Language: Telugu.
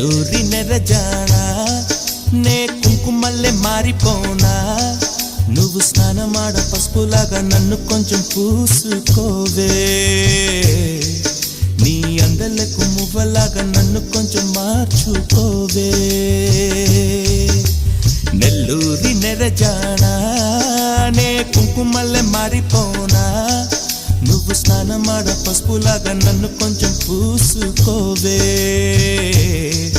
నెల్లూరి నెరజానా నే కుంకుమల్లె మారిపోనా నువ్వు స్నానమాడ పసుపులాగా నన్ను కొంచెం పూసుకోవే నీ అందలకు మువ్వలాగా నన్ను కొంచెం మార్చుకోవే నెల్లూరి నెరజానా నే కుంకుమల్లె మారిపోనా నువ్వు స్నానమాడ పసుపులాగా నన్ను కొంచెం పూసుకోవే